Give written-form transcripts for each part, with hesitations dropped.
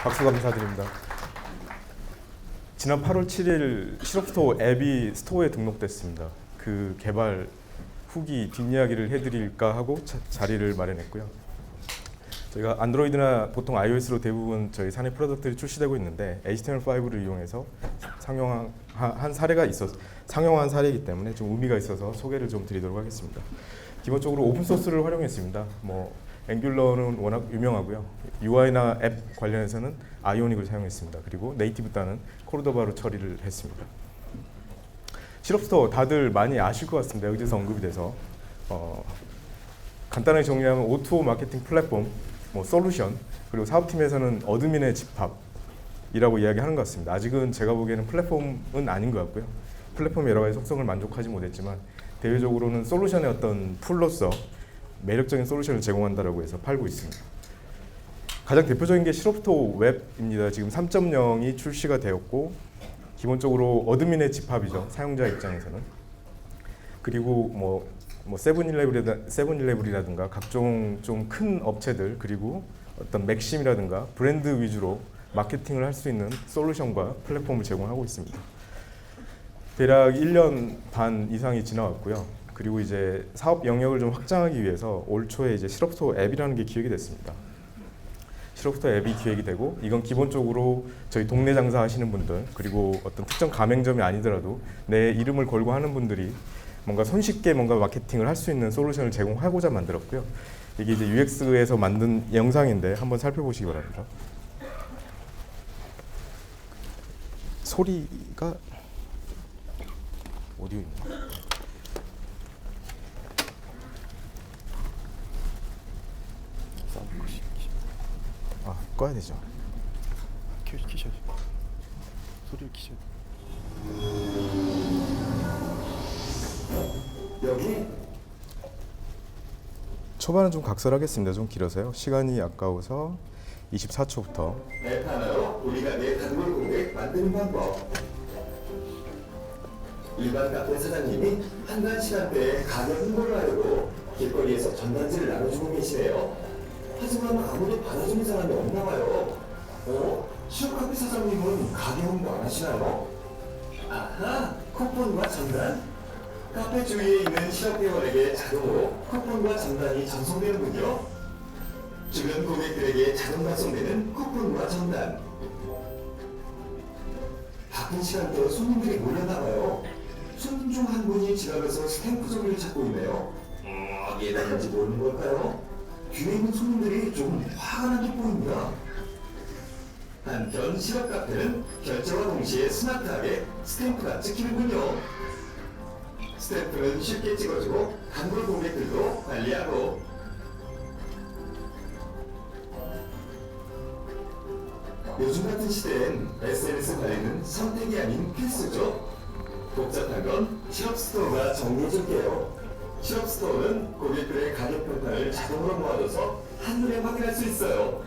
박수 감사드립니다. 지난 8월 7일 실업스토어 앱이 스토어에 등록됐습니다. 그 개발 후기 뒷이야기를 해드릴까 하고 자리를 마련했고요. 저희가 안드로이드나 보통 iOS로 대부분 저희 사내 프로덕트들이 출시되고 있는데 HTML5를 이용해서 상용한 사례이기 때문에 좀 의미가 있어서 소개를 좀 드리도록 하겠습니다. 기본적으로 오픈 소스를 활용했습니다. 앵귤러는 워낙 유명하고요. UI나 앱 관련해서는 아이오닉을 사용했습니다. 그리고 네이티브 단은 코르도바로 처리를 했습니다. 실업스토어 다들 많이 아실 것 같습니다. 여기서 언급이 돼서 간단하게 정리하면 O2O 마케팅 플랫폼, 솔루션, 그리고 사업팀에서는 어드민의 집합이라고 이야기하는 것 같습니다. 아직은 제가 보기에는 플랫폼은 아닌 것 같고요. 플랫폼의 여러 가지 속성을 만족하지 못했지만 대외적으로는 솔루션의 어떤 풀로서 매력적인 솔루션을 제공한다라고 해서 팔고 있습니다. 가장 대표적인 게 실업스토어 웹입니다. 지금 3.0이 출시가 되었고 기본적으로 어드민의 집합이죠. 사용자 입장에서는. 그리고 세븐일레븐이라든가 각종 좀 큰 업체들 그리고 어떤 맥심이라든가 브랜드 위주로 마케팅을 할 수 있는 솔루션과 플랫폼을 제공하고 있습니다. 대략 1년 반 이상이 지나왔고요. 그리고 이제 사업 영역을 좀 확장하기 위해서 올 초에 이제 실업스토어 앱이라는 게 기획이 됐습니다. 실업스토어 앱이 기획이 되고 이건 기본적으로 저희 동네 장사 하시는 분들 그리고 어떤 특정 가맹점이 아니더라도 내 이름을 걸고 하는 분들이 뭔가 손쉽게 뭔가 마케팅을 할 수 있는 솔루션을 제공하고자 만들었고요. 이게 이제 UX에서 만든 영상인데 한번 살펴보시기 바랍니다. 소리가 오디오 있나? 꺼야 되죠. 키셔야죠. 소리를 키셔야 여기 초반은 좀 각설하겠습니다. 좀 길어서요. 시간이 아까워서 24초부터 앱 하나로 우리가 내 단골 고객 만드는 방법. 일반 카페 사장님이 한가한 시간대에 가게 홍보를 하려고 길거리에서 전단지를 나눠주고 계시네요. 하지만 아무도 받아주는 사람이 없나 봐요. 시업 카페 사장님은 가게 홍보 안 하시나요? 아하, 쿠폰과 전단. 카페 주위에 있는 시업 회원에게 자동으로 쿠폰과 전단이 전송되는군요. 주변 고객들에게 자동 발송되는 쿠폰과 전단. 바쁜 시간대에 손님들이 몰렸나봐요. 손님 중 한 분이 지나가서 스탬프 종이를 찾고 있네요. 어디에 놨는지 모르는 걸까요? 뒤에 있는 손님들이 조금 화가 난 게 보입니다. 한편 실업 카페는 결제와 동시에 스마트하게 스탬프가 찍히는군요. 스탬프는 쉽게 찍어주고 단골 고객들도 관리하고. 요즘 같은 시대엔 SNS 관리는 선택이 아닌 필수죠. 복잡한 건 실업스토어가 정리해줄게요. 실업스토어는 고객들의 가격 평판을 자동으로 모아줘서 한눈에 확인할 수 있어요.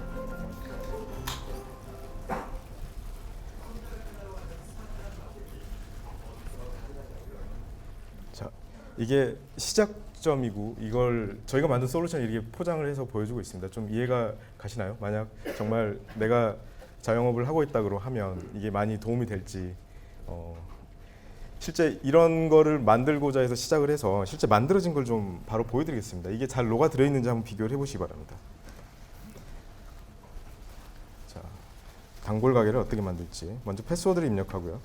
자, 이게 시작점이고 이걸 저희가 만든 솔루션을 이렇게 포장을 해서 보여주고 있습니다. 좀 이해가 가시나요? 만약 정말 내가 자영업을 하고 있다고 하면 이게 많이 도움이 될지 실제 이런 거를 만들고자 해서 시작을 해서 실제 만들어진 걸 좀 바로 보여드리겠습니다. 이게 잘 녹아 들어있는지 한번 비교를 해보시기 바랍니다. 자, 단골 가게를 어떻게 만들지 먼저 패스워드를 입력하고요.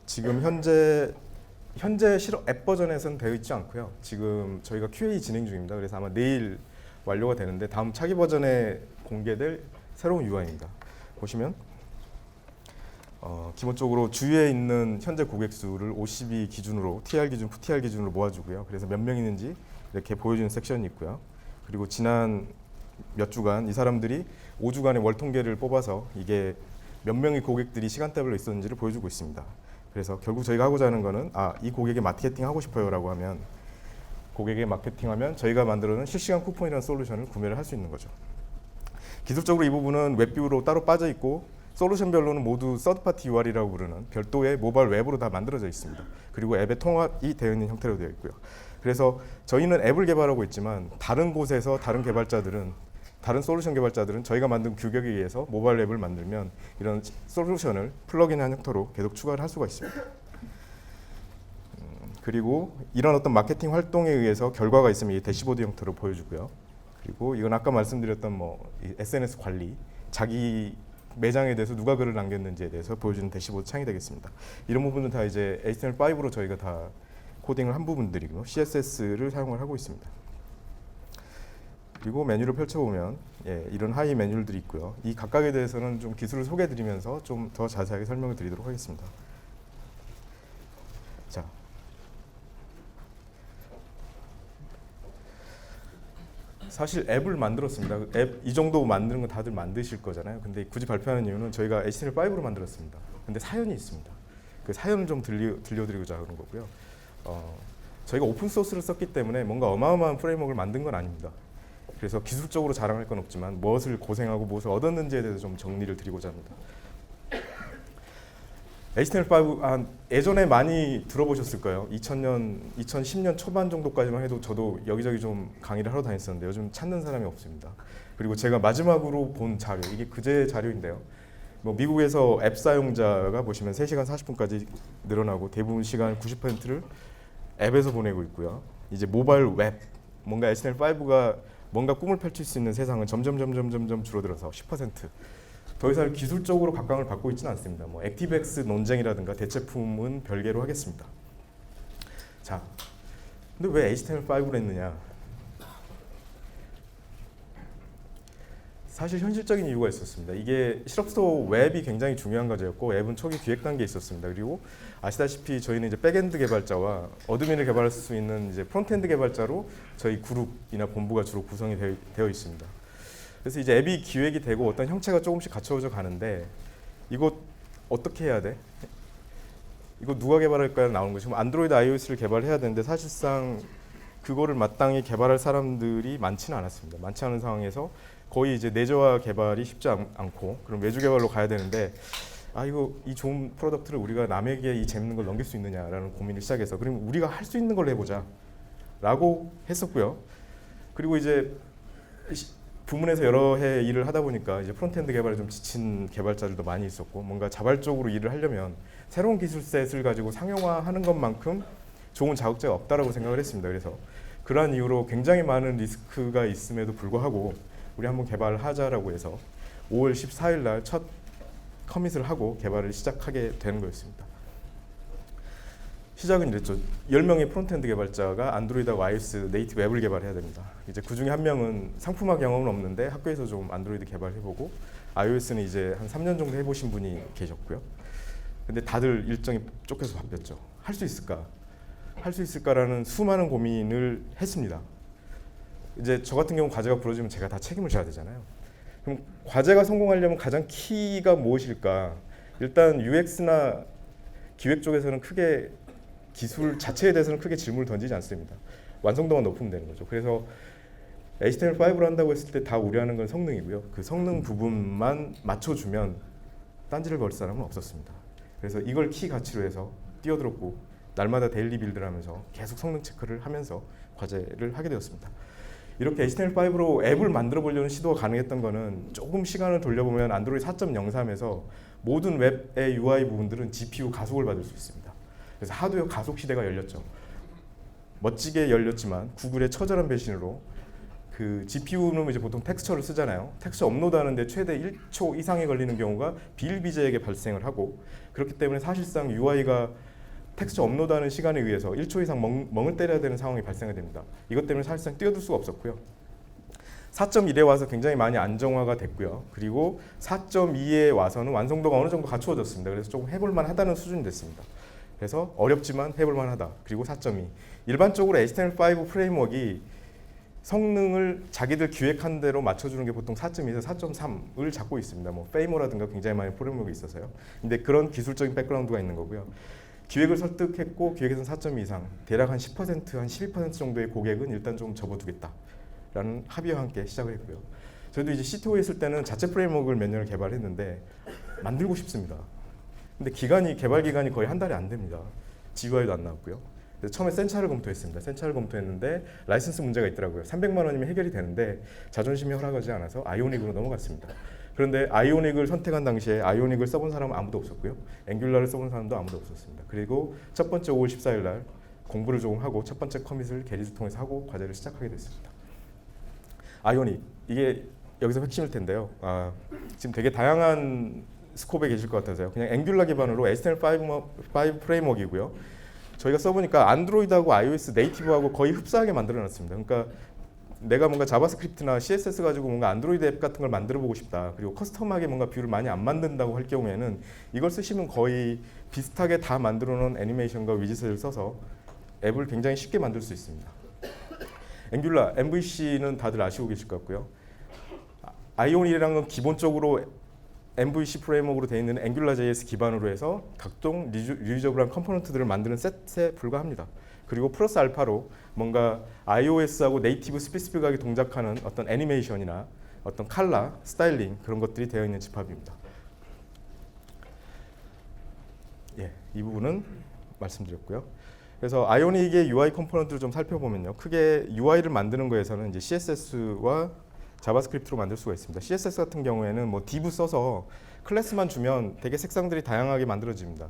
지금 현재 실업 앱 버전에서는 되어 있지 않고요. 지금 저희가 QA 진행 중입니다. 그래서 아마 내일 완료가 되는데 다음 차기 버전에 공개될 새로운 UI입니다. 보시면 기본적으로 주위에 있는 현재 고객 수를 OCB 기준으로 TR 기준, FTR 기준으로 모아주고요. 그래서 몇 명 있는지 이렇게 보여주는 섹션이 있고요. 그리고 지난 몇 주간 이 사람들이 5주간의 월 통계를 뽑아서 이게 몇 명의 고객들이 시간대별로 있었는지를 보여주고 있습니다. 그래서 결국 저희가 하고자 하는 거는 이 고객에 마케팅 하고 싶어요라고 하면 고객에 마케팅하면 저희가 만들어놓은 실시간 쿠폰이라는 솔루션을 구매를 할 수 있는 거죠. 기술적으로 이 부분은 웹뷰로 따로 빠져 있고 솔루션별로는 모두 서드파티 UR이라고 부르는 별도의 모바일 웹으로 다 만들어져 있습니다. 그리고 앱에 통합이 되어 있는 형태로 되어 있고요. 그래서 저희는 앱을 개발하고 있지만 다른 곳에서 다른 솔루션 개발자들은 저희가 만든 규격에 의해서 모바일 앱을 만들면 이런 솔루션을 플러그인한 형태로 계속 추가를 할 수가 있습니다. 그리고 이런 어떤 마케팅 활동에 의해서 결과가 있으면 이 대시보드 형태로 보여주고요. 그리고 이건 아까 말씀드렸던 이 SNS 관리, 자기 매장에 대해서 누가 글을 남겼는지에 대해서 보여주는 대시보드 창이 되겠습니다. 이런 부분은 다 이제 HTML5로 저희가 다 코딩을 한 부분들이고 CSS를 사용을 하고 있습니다. 그리고 메뉴를 펼쳐보면 이런 하위 메뉴들이 있고요. 이 각각에 대해서는 좀 기술을 소개해드리면서 좀 더 자세하게 설명을 드리도록 하겠습니다. 자, 사실 앱을 만들었습니다. 앱 이 정도 만드는 건 다들 만드실 거잖아요. 근데 굳이 발표하는 이유는 저희가 HTML5로 만들었습니다. 근데 사연이 있습니다. 그 사연을 좀 들려드리고자 하는 거고요. 저희가 오픈 소스를 썼기 때문에 뭔가 어마어마한 프레임워크를 만든 건 아닙니다. 그래서 기술적으로 자랑할 건 없지만 무엇을 고생하고 무엇을 얻었는지에 대해서 좀 정리를 드리고자 합니다. HTML5 예전에 많이 들어보셨을 거예요. 2010년 초반 정도까지만 해도 저도 여기저기 좀 강의를 하러 다녔었는데 요즘 찾는 사람이 없습니다. 그리고 제가 마지막으로 본 자료, 이게 그제 자료인데요. 미국에서 앱 사용자가 보시면 3시간 40분까지 늘어나고 대부분 시간 90%를 앱에서 보내고 있고요. 이제 모바일 웹, 뭔가 HTML5가 뭔가 꿈을 펼칠 수 있는 세상은 점점 줄어들어서 10%. 더 이상 기술적으로 각광을 받고 있지는 않습니다. 액티브엑스 논쟁이라든가 대체품은 별개로 하겠습니다. 자, 근데 왜 HTML5를 했느냐? 사실 현실적인 이유가 있었습니다. 이게 실업스토어 웹이 굉장히 중요한 과제였고 앱은 초기 기획 단계에 있었습니다. 그리고 아시다시피 저희는 이제 백엔드 개발자와 어드민을 개발할 수 있는 이제 프론트엔드 개발자로 저희 그룹이나 본부가 주로 구성이 되어 있습니다. 그래서 이제 앱이 기획이 되고 어떤 형체가 조금씩 갖춰져 가는데 이거 어떻게 해야 돼? 이거 누가 개발할까요? 나오는 거죠. 지금 안드로이드, iOS를 개발해야 되는데 사실상 그거를 마땅히 개발할 사람들이 많지는 않았습니다. 많지 않은 상황에서 거의 이제 내재화 개발이 쉽지 않고 그럼 외주 개발로 가야 되는데 이거 이 좋은 프로덕트를 우리가 남에게 이 재밌는 걸 넘길 수 있느냐라는 고민을 시작해서 그럼 우리가 할 수 있는 걸 해보자 라고 했었고요. 그리고 이제 부문에서 여러 해 일을 하다 보니까 이제 프론트엔드 개발에 좀 지친 개발자들도 많이 있었고 뭔가 자발적으로 일을 하려면 새로운 기술셋을 가지고 상용화하는 것만큼 좋은 자극제가 없다라고 생각을 했습니다. 그래서 그러한 이유로 굉장히 많은 리스크가 있음에도 불구하고 우리 한번 개발을 하자라고 해서 5월 14일 날 첫 커밋을 하고 개발을 시작하게 되는 거였습니다. 시작은 이랬죠. 10명의 프론트엔드 개발자가 안드로이드와 iOS 네이티브 앱을 개발해야 됩니다. 이제 그 중에 한 명은 상품화 경험은 없는데 학교에서 좀 안드로이드 개발해보고 iOS는 이제 한 3년 정도 해보신 분이 계셨고요. 근데 다들 일정이 쫓겨서 바뀌었죠. 할 수 있을까? 할 수 있을까라는 수많은 고민을 했습니다. 이제 저 같은 경우 과제가 부러지면 제가 다 책임을 져야 되잖아요. 그럼 과제가 성공하려면 가장 키가 무엇일까? 일단 UX나 기획 쪽에서는 크게 기술 자체에 대해서는 크게 질문을 던지지 않습니다. 완성도만 높으면 되는 거죠. 그래서 HTML5로 한다고 했을 때 다 우려하는 건 성능이고요. 그 성능 부분만 맞춰주면 딴지를 걸 사람은 없었습니다. 그래서 이걸 키 가치로 해서 뛰어들었고 날마다 데일리 빌드를 하면서 계속 성능 체크를 하면서 과제를 하게 되었습니다. 이렇게 HTML5로 앱을 만들어 보려는 시도가 가능했던 거는 조금 시간을 돌려보면 안드로이드 4.03에서 모든 웹의 UI 부분들은 GPU 가속을 받을 수 있습니다. 그래서 하드웨어 가속 시대가 열렸죠. 멋지게 열렸지만 구글의 처절한 배신으로 그 GPU는 이제 보통 텍스처를 쓰잖아요. 텍스처 업로드하는데 최대 1초 이상이 걸리는 경우가 비일비재하게 발생을 하고 그렇기 때문에 사실상 UI가 텍스처 업로드하는 시간에 의해서 1초 이상 멍을 때려야 되는 상황이 발생이 됩니다. 이것 때문에 사실상 뛰어들 수가 없었고요. 4.1에 와서 굉장히 많이 안정화가 됐고요. 그리고 4.2에 와서는 완성도가 어느 정도 갖추어졌습니다. 그래서 조금 해볼만 하다는 수준이 됐습니다. 그래서 어렵지만 해볼만 하다. 그리고 4.2. 일반적으로 HTML5 프레임워크가 성능을 자기들 기획한 대로 맞춰주는 게 보통 4.2에서 4.3을 잡고 있습니다. 페이모라든가 굉장히 많은 프레임워크가 있어서요. 근데 그런 기술적인 백그라운드가 있는 거고요. 기획을 설득했고 기획에서는 4.2 이상, 대략 한 10%, 한 12% 정도의 고객은 일단 좀 접어두겠다라는 합의와 함께 시작을 했고요. 저희도 이제 CTO에 있을 때는 자체 프레임워크를 몇 년을 개발했는데 만들고 싶습니다. 근데 개발 기간이 거의 한 달이 안 됩니다. GUI도 안 나왔고요. 그래서 처음에 센차를 검토했습니다. 센차를 검토했는데 라이선스 문제가 있더라고요. 300만 원이면 해결이 되는데 자존심이 허락하지 않아서 아이오닉으로 넘어갔습니다. 그런데 아이오닉을 선택한 당시에 아이오닉을 써본 사람은 아무도 없었고요. 앵귤라를 써본 사람도 아무도 없었습니다. 그리고 첫 번째 5월 14일 날 공부를 조금 하고 첫 번째 커밋을 게리즈 통해서 하고 과제를 시작하게 됐습니다. 아이오닉, 이게 여기서 핵심일 텐데요. 지금 되게 다양한 스콥에 계실 것 같아서요. 그냥 앵귤라 기반으로 HTML5 프레임워크이고요. 저희가 써보니까 안드로이드하고 iOS 네이티브하고 거의 흡사하게 만들어놨습니다. 그러니까 내가 뭔가 자바스크립트나 CSS 가지고 뭔가 안드로이드 앱 같은 걸 만들어보고 싶다. 그리고 커스텀하게 뭔가 뷰를 많이 안 만든다고 할 경우에는 이걸 쓰시면 거의 비슷하게 다 만들어놓은 애니메이션과 위젯을 써서 앱을 굉장히 쉽게 만들 수 있습니다. 앵귤라, MVC는 다들 아시고 계실 것 같고요. 아이오닉이라는 건 기본적으로 MVC 프레임워크로 되어 있는 앵귤라.js 기반으로 해서 각종 리유저블한 컴포넌트들을 만드는 셋에 불과합니다. 그리고 플러스 알파로 뭔가 iOS하고 네이티브 스페시픽하게 동작하는 어떤 애니메이션이나 어떤 컬러, 스타일링 그런 것들이 되어 있는 집합입니다. 예, 이 부분은 말씀드렸고요. 그래서 아이오닉의 UI 컴포넌트를 좀 살펴보면요. 크게 UI를 만드는 거에서는 이제 CSS와 자바스크립트로 만들 수가 있습니다. CSS 같은 경우에는 뭐 div 써서 클래스만 주면 되게 색상들이 다양하게 만들어집니다.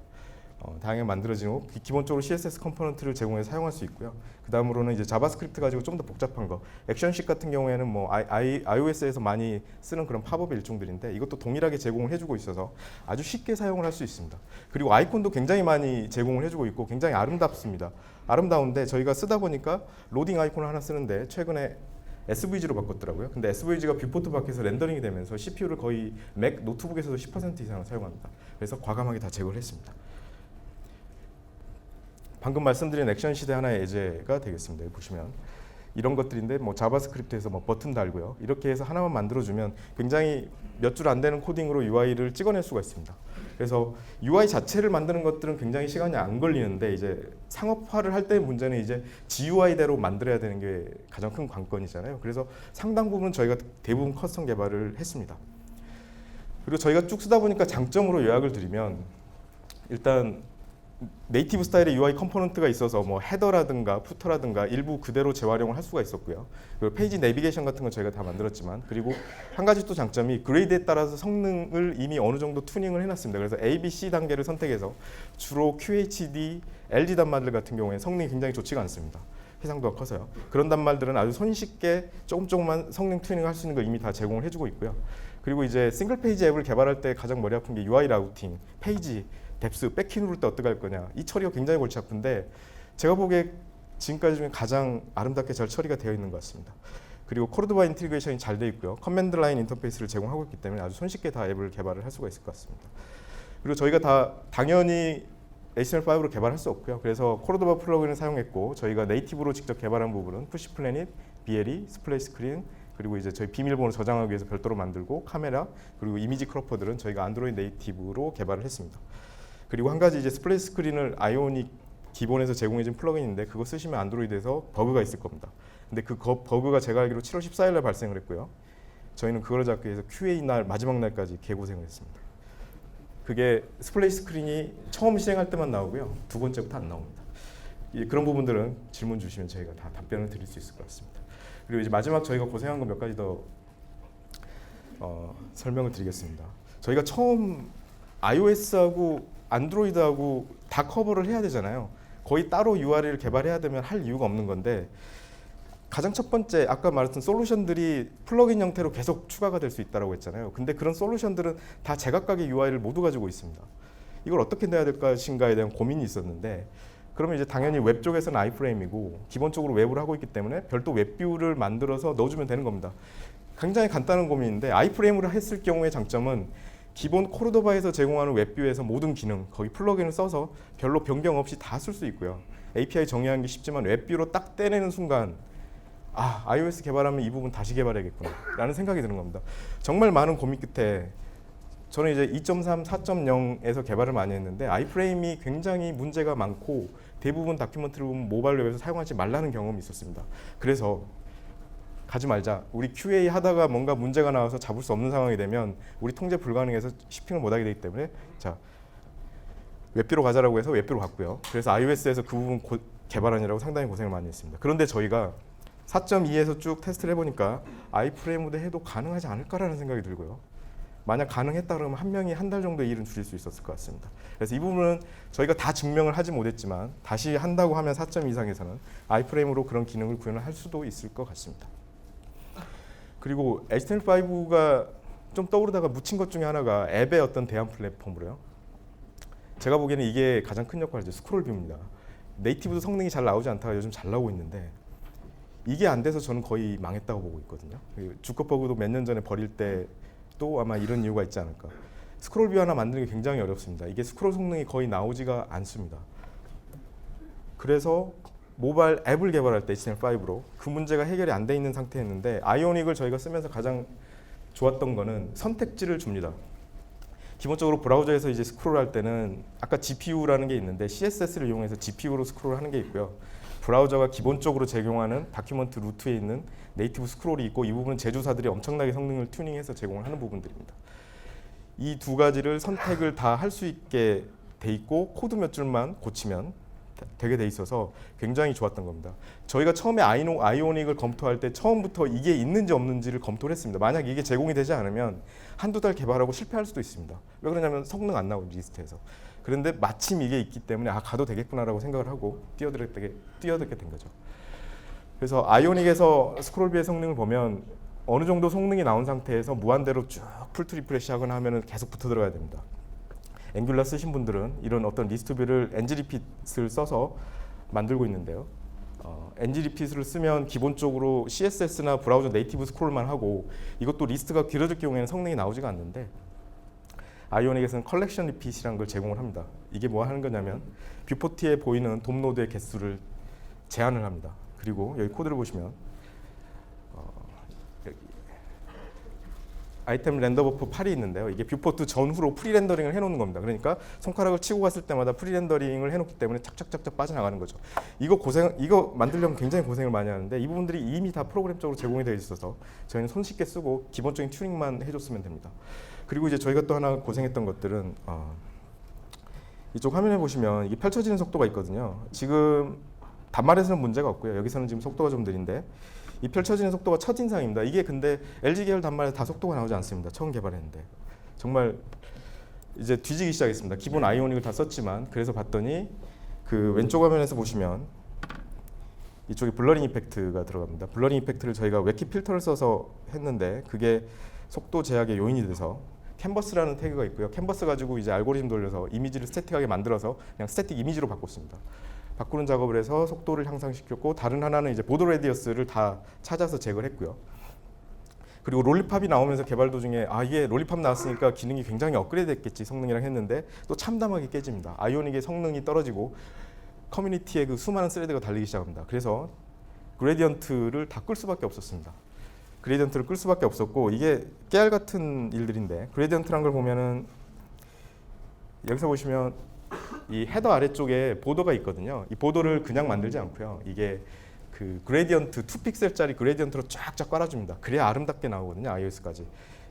다양하게 만들어지고 기본적으로 CSS 컴포넌트를 제공해서 사용할 수 있고요. 그 다음으로는 이제 자바스크립트 가지고 좀 더 복잡한 거, 액션식 같은 경우에는 뭐 iOS에서 많이 쓰는 그런 팝업 일종들인데 이것도 동일하게 제공을 해주고 있어서 아주 쉽게 사용을 할 수 있습니다. 그리고 아이콘도 굉장히 많이 제공을 해주고 있고 굉장히 아름답습니다. 아름다운데 저희가 쓰다 보니까 로딩 아이콘을 하나 쓰는데 최근에 SVG로 바꿨더라고요. 근데 SVG가 뷰포트 밖에서 렌더링이 되면서 CPU를 거의 맥 노트북에서도 10% 이상을 사용합니다. 그래서 과감하게 다 제거를 했습니다. 방금 말씀드린 액션 시대 하나의 예제가 되겠습니다. 여기 보시면 이런 것들인데 뭐 자바스크립트에서 뭐 버튼 달고요. 이렇게 해서 하나만 만들어주면 굉장히 몇 줄 안 되는 코딩으로 UI를 찍어낼 수가 있습니다. 그래서 UI 자체를 만드는 것들은 굉장히 시간이 안 걸리는데 이제 상업화를 할 때 문제는 이제 GUI대로 만들어야 되는 게 가장 큰 관건이잖아요. 그래서 상당 부분 저희가 대부분 커스텀 개발을 했습니다. 그리고 저희가 쭉 쓰다 보니까 장점으로 요약을 드리면 일단 네이티브 스타일의 UI 컴포넌트가 있어서 뭐 헤더라든가 푸터라든가 일부 그대로 재활용을 할 수가 있었고요. 그리고 페이지 내비게이션 같은 건 저희가 다 만들었지만 그리고 한 가지 또 장점이 그레이드에 따라서 성능을 이미 어느 정도 튜닝을 해놨습니다. 그래서 A, B, C 단계를 선택해서 주로 QHD, LG 단말들 같은 경우에 성능이 굉장히 좋지가 않습니다. 해상도가 커서요. 그런 단말들은 아주 손쉽게 조금만 성능 튜닝을 할 수 있는 걸 이미 다 제공을 해주고 있고요. 그리고 이제 싱글 페이지 앱을 개발할 때 가장 머리 아픈 게 UI 라우팅, 페이지 뎁스, 백키 누를 때 어떻게 할 거냐. 이 처리가 굉장히 골치 아픈데 제가 보기에 지금까지 중에 가장 아름답게 잘 처리가 되어 있는 것 같습니다. 그리고 코르도바 인티그레이션이 잘 되어 있고요. 커맨드 라인 인터페이스를 제공하고 있기 때문에 아주 손쉽게 다 앱을 개발을 할 수가 있을 것 같습니다. 그리고 저희가 다 당연히 HTML5로 개발할 수 없고요. 그래서 코르도바 플러그인을 사용했고 저희가 네이티브로 직접 개발한 부분은 푸시 플래닛, BLE, 스플레이 스크린 그리고 이제 저희 비밀번호 저장하기 위해서 별도로 만들고 카메라 그리고 이미지 크로퍼들은 저희가 안드로이드 네이티브로 개발을 했습니다. 그리고 한 가지 이제 스플레이 스크린을 아이오닉 기본에서 제공해준 플러그인인데 그거 쓰시면 안드로이드에서 버그가 있을 겁니다. 근데 그 버그가 제가 알기로 7월 14일 날 발생을 했고요. 저희는 그걸 잡기 위해서 QA 날 마지막 날까지 개고생을 했습니다. 그게 스플레이 스크린이 처음 시행할 때만 나오고요. 두 번째부터 안 나옵니다. 그런 부분들은 질문 주시면 저희가 다 답변을 드릴 수 있을 것 같습니다. 그리고 이제 마지막 저희가 고생한 거 몇 가지 더 설명을 드리겠습니다. 저희가 처음 iOS하고 안드로이드하고 다 커버를 해야 되잖아요. 거의 따로 URL을 개발해야 되면 할 이유가 없는 건데 가장 첫 번째 아까 말했던 솔루션들이 플러그인 형태로 계속 추가가 될 수 있다고 했잖아요. 근데 그런 솔루션들은 다 제각각의 UI를 모두 가지고 있습니다. 이걸 어떻게 내야 될 것인가에 대한 고민이 있었는데 그러면 이제 당연히 웹 쪽에서는 아이프레임이고 기본적으로 웹을 하고 있기 때문에 별도 웹뷰를 만들어서 넣어주면 되는 겁니다. 굉장히 간단한 고민인데 아이프레임으로 했을 경우의 장점은 기본 코르도바에서 제공하는 웹뷰에서 모든 기능 거기 플러그인을 써서 별로 변경 없이 다 쓸 수 있고요. API 정의하는 게 쉽지만 웹뷰로 딱 떼내는 순간 iOS 개발하면 이 부분 다시 개발해야겠구나 라는 생각이 드는 겁니다. 정말 많은 고민 끝에 저는 이제 2.3, 4.0에서 개발을 많이 했는데 아이프레임이 굉장히 문제가 많고 대부분 다큐멘터리를 보면 모바일 웹에서 사용하지 말라는 경험이 있었습니다. 그래서 가지 말자. 우리 QA 하다가 뭔가 문제가 나와서 잡을 수 없는 상황이 되면 우리 통제 불가능해서 shipping을 못하게 되기 때문에 자 웹뷰로 가자라고 해서 웹뷰로 갔고요. 그래서 iOS에서 그 부분 개발하느라고 상당히 고생을 많이 했습니다. 그런데 저희가 4.2에서 쭉 테스트를 해보니까 아이프레임으로 해도 가능하지 않을까라는 생각이 들고요. 만약 가능했다 그러면 한 명이 한 달 정도의 일은 줄일 수 있었을 것 같습니다. 그래서 이 부분은 저희가 다 증명을 하지 못했지만 다시 한다고 하면 4.2 이상에서는 아이프레임으로 그런 기능을 구현을 할 수도 있을 것 같습니다. 그리고 HTML5가 좀 떠오르다가 묻힌 것 중에 하나가 앱의 어떤 대안 플랫폼으로요. 제가 보기에는 이게 가장 큰 역할이죠. 스크롤 뷰입니다. 네이티브도 성능이 잘 나오지 않다가 요즘 잘 나오고 있는데 이게 안 돼서 저는 거의 망했다고 보고 있거든요. 주커 버그도 몇 년 전에 버릴 때도 아마 이런 이유가 있지 않을까. 스크롤 뷰 하나 만드는 게 굉장히 어렵습니다. 이게 스크롤 성능이 거의 나오지가 않습니다. 그래서 모바일 앱을 개발할 때 HTML5로 그 문제가 해결이 안 돼 있는 상태였는데 아이오닉을 저희가 쓰면서 가장 좋았던 거는 선택지를 줍니다. 기본적으로 브라우저에서 이제 스크롤할 때는 아까 GPU라는 게 있는데 CSS를 이용해서 GPU로 스크롤하는 게 있고요. 브라우저가 기본적으로 제공하는 다큐먼트 루트에 있는 네이티브 스크롤이 있고 이 부분은 제조사들이 엄청나게 성능을 튜닝해서 제공을 하는 부분들입니다. 이 두 가지를 선택을 다 할 수 있게 돼 있고 코드 몇 줄만 고치면 되게 돼 있어서 굉장히 좋았던 겁니다. 저희가 처음에 아이오닉을 검토할 때 처음부터 이게 있는지 없는지를 검토를 했습니다. 만약 이게 제공이 되지 않으면 한두 달 개발하고 실패할 수도 있습니다. 왜 그러냐면 성능 안 나오고 리스트에서. 그런데 마침 이게 있기 때문에 가도 되겠구나라고 생각을 하고 뛰어들게 된 거죠. 그래서 아이오닉에서 스크롤뷰의 성능을 보면 어느 정도 성능이 나온 상태에서 무한대로 쭉 풀트 리프레시 하거나 하면 계속 붙어 들어가야 됩니다. 앵귤라 쓰신 분들은 이런 어떤 리스트뷰를 엔지리핏을 써서 만들고 있는데요. 엔지리핏을 쓰면 기본적으로 CSS나 브라우저 네이티브 스크롤만 하고 이것도 리스트가 길어질 경우에는 성능이 나오지가 않는데 아이오닉에서는 컬렉션 리핏이라는 걸 제공을 합니다. 이게 뭐 하는 거냐면 뷰포트에 보이는 돔 노드의 개수를 제한을 합니다. 그리고 여기 코드를 보시면 여기 아이템 렌더 버프 8이 있는데요. 이게 뷰포트 전후로 프리렌더링을 해놓는 겁니다. 그러니까 손가락을 치고 갔을 때마다 프리렌더링을 해놓기 때문에 착착착착 빠져나가는 거죠. 이거 만들려면 굉장히 고생을 많이 하는데 이 부분들이 이미 다 프로그램적으로 제공이 되어 있어서 저희는 손쉽게 쓰고 기본적인 튜닝만 해줬으면 됩니다. 그리고 이제 저희가 또 하나 고생했던 것들은 이쪽 화면에 보시면 이게 펼쳐지는 속도가 있거든요. 지금 단말에서는 문제가 없고요. 여기서는 지금 속도가 좀 느린데 이 펼쳐지는 속도가 첫인상입니다. 이게 근데 LG 계열 단말에 다 속도가 나오지 않습니다. 처음 개발했는데 정말 이제 뒤지기 시작했습니다. 기본 아이오닉을 다 썼지만 그래서 봤더니 그 왼쪽 화면에서 보시면 이쪽에 블러링 이펙트가 들어갑니다. 블러링 이펙트를 저희가 웨키 필터를 써서 했는데 그게 속도 제약의 요인이 돼서 캔버스라는 태그가 있고요. 캔버스 가지고 이제 알고리즘 돌려서 이미지를 스태틱하게 만들어서 그냥 스태틱 이미지로 바꿨습니다. 바꾸는 작업을 해서 속도를 향상시켰고 다른 하나는 이제 보드 레디어스를 다 찾아서 제거를 했고요. 그리고 롤리팝이 나오면서 개발 도중에 이게 롤리팝 나왔으니까 기능이 굉장히 업그레이드 됐겠지 성능이랑 했는데 또 참담하게 깨집니다. 아이오닉의 성능이 떨어지고 커뮤니티에 그 수많은 스레드가 달리기 시작합니다. 그래서 그레디언트를 다 끌 수밖에 없었습니다. 그레디언트를 끌 수밖에 없었고 이게 깨알 같은 일들인데 그레디언트란 걸 보면은 여기서 보시면 이 헤더 아래쪽에 보더가 있거든요. 이 보더를 그냥 만들지 않고요. 이게 그 그레디언트 2픽셀짜리 그레디언트로 쫙쫙 깔아줍니다. 그래야 아름답게 나오거든요. iOS까지.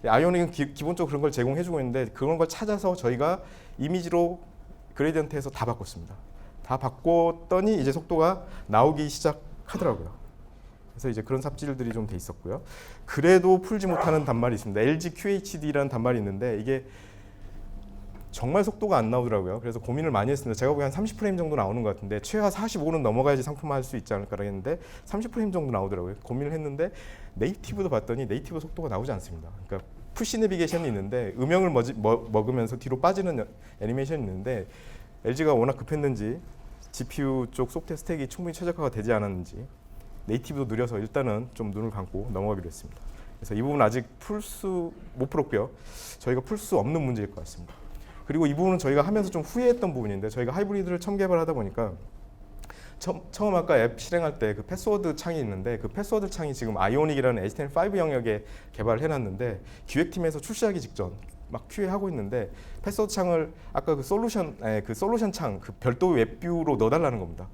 아이오닉은 기본적으로 그런 걸 제공해주고 있는데 그런 걸 찾아서 저희가 이미지로 그레디언트에서 다 바꿨습니다. 다 바꿨더니 이제 속도가 나오기 시작하더라고요. 그래서 이제 그런 삽질들이 좀 돼 있었고요. 그래도 풀지 못하는 단말이 있습니다. LG QHD라는 단말이 있는데 이게 정말 속도가 안 나오더라고요. 그래서 고민을 많이 했습니다. 제가 보기엔 한 30프레임 정도 나오는 것 같은데 최하 45는 넘어가야지 상품화할 수 있지 않을까 했는데 30프레임 정도 나오더라고요. 고민을 했는데 네이티브도 봤더니 네이티브 속도가 나오지 않습니다. 그러니까 푸시 내비게이션이 있는데 음영을 먹으면서 뒤로 빠지는 애니메이션이 있는데 LG가 워낙 급했는지 GPU 쪽 소프트웨어 스택이 충분히 최적화가 되지 않았는지 네이티브도 느려서 일단은 좀 눈을 감고 넘어가기로 했습니다. 그래서 이 부분 아직 못 풀었고요. 저희가 풀 수 없는 문제일 것 같습니다. 그리고 이 부분은 저희가 하면서 좀 후회했던 부분인데 저희가 하이브리드를 처음 개발하다 보니까 처음 아까 앱 실행할 때 그 패스워드 창이 있는데 그 패스워드 창이 지금 아이오닉이라는 HTML5 영역에 개발을 해놨는데 기획팀에서 출시하기 직전 막 QA하고 있는데 패스워드 창을 아까 그 솔루션 창 그 별도 웹뷰로 넣어달라는 겁니다.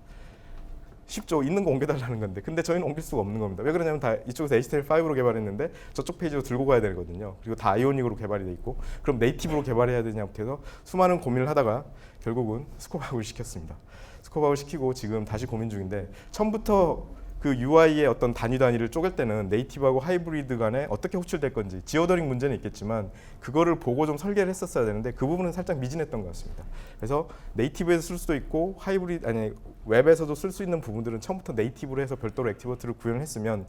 쉽죠. 있는 거 옮겨달라는 건데 근데 저희는 옮길 수가 없는 겁니다. 왜 그러냐면 다 이쪽에서 HTML5로 개발했는데 저쪽 페이지로 들고 가야 되거든요. 그리고 다 아이오닉으로 개발이 돼 있고 그럼 네이티브로 개발해야 되냐부터 해서 수많은 고민을 하다가 결국은 스코바웃을 시켰습니다. 스코어박을 시키고 지금 다시 고민 중인데 처음부터 그 UI의 어떤 단위를 쪼갤 때는 네이티브하고 하이브리드 간에 어떻게 호출될 건지 지오더링 문제는 있겠지만 그거를 보고 좀 설계를 했었어야 되는데 그 부분은 살짝 미진했던 것 같습니다. 그래서 네이티브에서 쓸 수도 있고 하이브리드 아니 웹에서도 쓸 수 있는 부분들은 처음부터 네이티브로 해서 별도로 액티버트를 구현을 했으면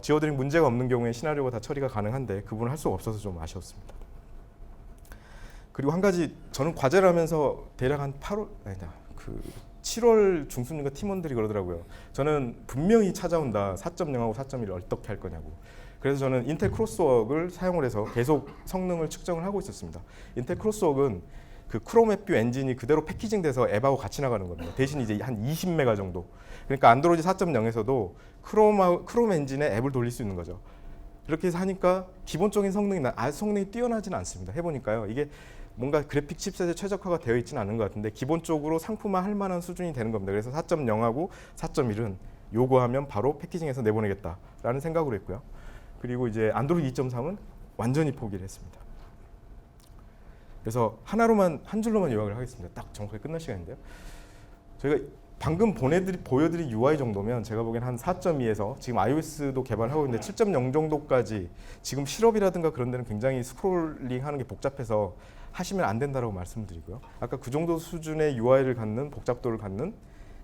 지오더링 문제가 없는 경우에 시나리오가 다 처리가 가능한데 그 부분을 할 수가 없어서 좀 아쉬웠습니다. 그리고 한 가지 저는 과제를 하면서 대략 한 8월 아니다 그 7월 중순인가 팀원들이 그러더라고요. 저는 분명히 찾아온다. 4.0하고 4.1을 어떻게 할 거냐고. 그래서 저는 인텔 크로스웍을 사용을 해서 계속 성능을 측정을 하고 있었습니다. 인텔 크로스웍은 그 크롬 앱뷰 엔진이 그대로 패키징돼서 앱하고 같이 나가는 겁니다. 대신 이제 한 20메가 정도. 그러니까 안드로이드 4.0에서도 크롬 엔진에 앱을 돌릴 수 있는 거죠. 이렇게 해서 하니까 기본적인 성능이 뛰어나지는 않습니다. 해보니까요. 이게 뭔가 그래픽 칩셋에 최적화가 되어 있지는 않은 것 같은데 기본적으로 상품화할 만한 수준이 되는 겁니다. 그래서 4.0하고 4.1은 요구하면 바로 패키징해서 내보내겠다라는 생각으로 했고요. 그리고 이제 안드로이드 2.3은 완전히 포기를 했습니다. 그래서 한 줄로만 요약을 하겠습니다. 딱 정확하게 끝날 시간인데요. 저희가 방금 보여드린 UI 정도면 제가 보기엔 한 4.2에서 지금 iOS도 개발하고 있는데 7.0 정도까지 지금 실업이라든가 그런 데는 굉장히 스크롤링 하는 게 복잡해서 하시면 안 된다라고 말씀드리고요. 아까 그 정도 수준의 UI를 갖는 복잡도를 갖는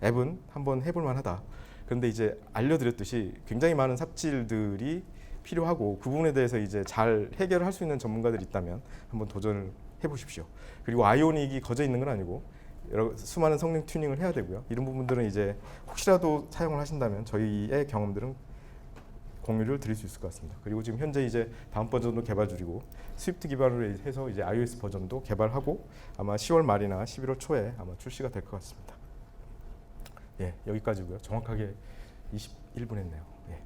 앱은 한번 해볼 만하다. 그런데 이제 알려드렸듯이 굉장히 많은 삽질들이 필요하고 그 부분에 대해서 이제 잘 해결을 할 수 있는 전문가들이 있다면 한번 도전을 해보십시오. 그리고 아이오닉이 거저 있는 건 아니고 여러 수많은 성능 튜닝을 해야 되고요. 이런 부분들은 이제 혹시라도 사용을 하신다면 저희의 경험들은 공유를 드릴 수 있을 것 같습니다. 그리고 지금 현재 이제 다음 버전도 개발 중이고 스위프트 기반으로 해서 이제 iOS 버전도 개발하고 아마 10월 말이나 11월 초에 아마 출시가 될 것 같습니다. 예, 여기까지고요. 정확하게 21분 했네요. 예.